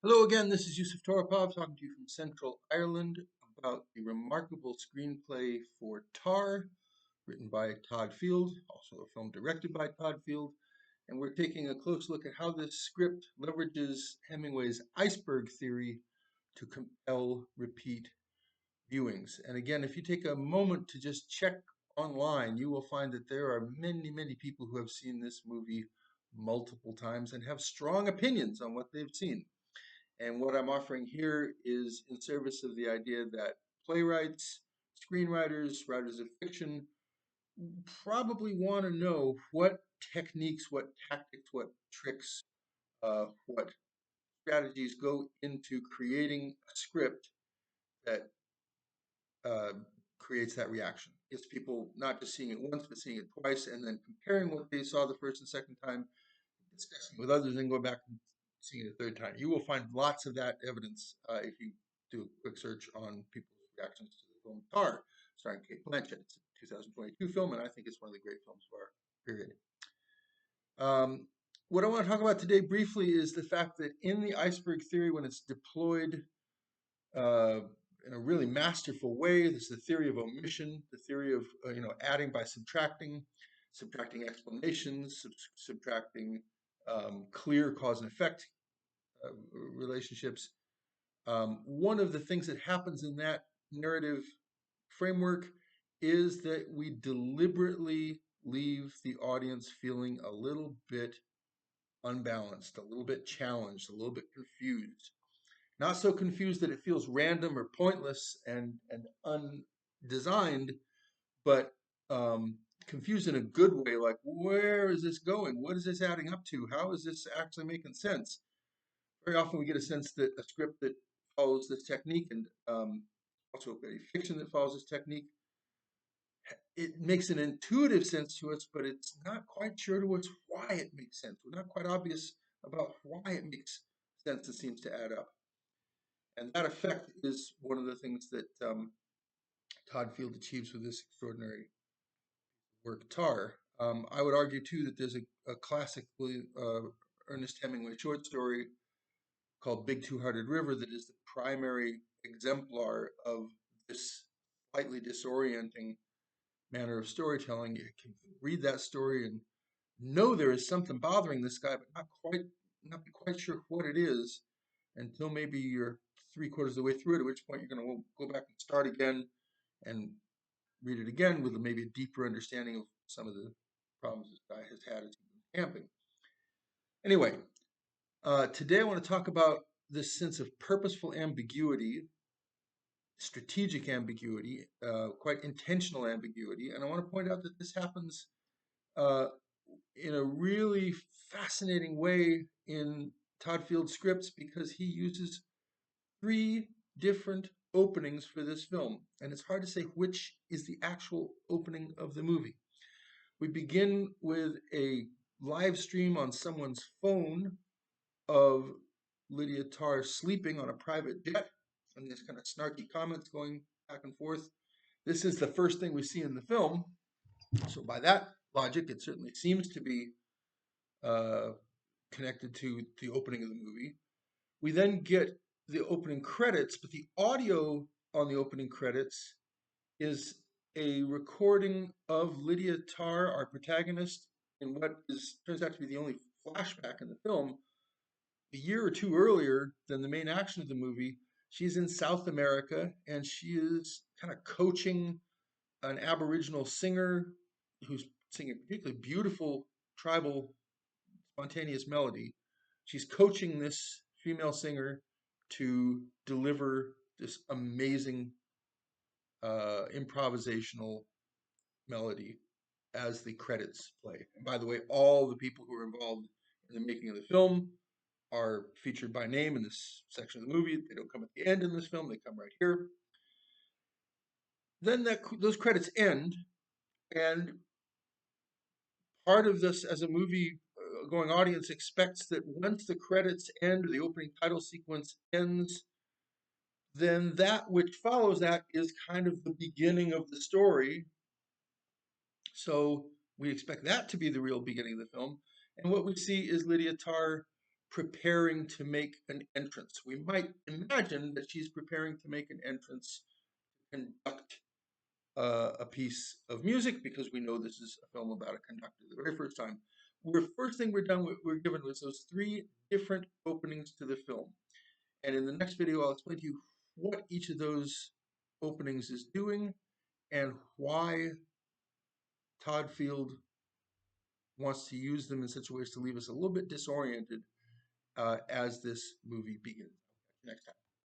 Hello again, this is Yusuf Toropov talking to you from Central Ireland about the remarkable screenplay for Tar, written by Todd Field, also a film directed by Todd Field. And we're taking a close look at how this script leverages Hemingway's Iceberg Theory to compel repeat viewings. And again, if you take a moment to just check online, you will find that there are many people who have seen this movie multiple times and have strong opinions on what they've seen. And what I'm offering here is in service of the idea that playwrights, screenwriters, writers of fiction probably want to know what techniques, what tactics, what tricks, what strategies go into creating a script that uh, creates that reaction. It's people not just seeing it once, but seeing it twice, and then comparing what they saw the first and second time, discussing with others, and going back and seeing it a third time. You will find lots of that evidence if you do a quick search on people's reactions to the film Tar, starring Kate Blanchett. It's a 2022 film, and I think it's one of the great films of our period. What I want to talk about today briefly is the fact that in the iceberg theory, when it's deployed uh, in a really masterful way, this is the theory of omission, the theory of adding by subtracting, subtracting explanations, subtracting clear cause and effect uh, relationships. One of the things that happens in that narrative framework is that we deliberately leave the audience feeling a little bit unbalanced, a little bit challenged, a little bit confused. Not so confused that it feels random or pointless and undesigned, but confused in a good way. Like, where is this going? What is this adding up to? How is this actually making sense? Very often we get a sense that a script that follows this technique and also a fiction that follows this technique, it makes an intuitive sense to us, but it's not quite sure to us why it makes sense. We're not quite obvious about why it makes sense. It seems to add up. And that effect is one of the things that Todd Field achieves with this extraordinary work, Tar. I would argue, too, that there's a classic Ernest Hemingway short story called Big Two-Hearted River that is the primary exemplar of this slightly disorienting manner of storytelling. You can read that story and know there is something bothering this guy, but not be quite sure what it is until maybe you're three-quarters of the way through it, at which point you're going to go back and start again and read it again with maybe a deeper understanding of some of the problems this guy has had as he's been camping. Anyway, today I want to talk about this sense of purposeful ambiguity, strategic ambiguity, quite intentional ambiguity. And I want to point out that this happens uh, in a really fascinating way in Todd Field's scripts because he uses three different openings for this film. And it's hard to say which is the actual opening of the movie. We begin with a live stream on someone's phone of Lydia Tarr sleeping on a private jet, and these kind of snarky comments going back and forth. This is the first thing we see in the film. So, by that logic, it certainly seems to be uh, connected to the opening of the movie. We then get the opening credits, but the audio on the opening credits is a recording of Lydia Tarr, our protagonist, in what is turns out to be the only flashback in the film. A year or two earlier than the main action of the movie, she's in South America and she is kind of coaching an Aboriginal singer who's singing a particularly beautiful tribal spontaneous melody. She's coaching this female singer to deliver this amazing improvisational melody as the credits play. And by the way, all the people who are involved in the making of the film are featured by name in this section of the movie. They don't come at the end in this film, they come right here. Then those credits end, and part of this as a movie going audience expects that once the credits end or the opening title sequence ends, then that which follows that is kind of the beginning of the story. So we expect that to be the real beginning of the film. And what we see is Lydia Tarr preparing to make an entrance. We might imagine that she's preparing to make an entrance to conduct a piece of music, because we know this is a film about a conductor the very first time. First thing we're given with those three different openings to the film. And in the next video, I'll explain to you what each of those openings is doing and why Todd Field wants to use them in such a way as to leave us a little bit disoriented as this movie begins. Next time.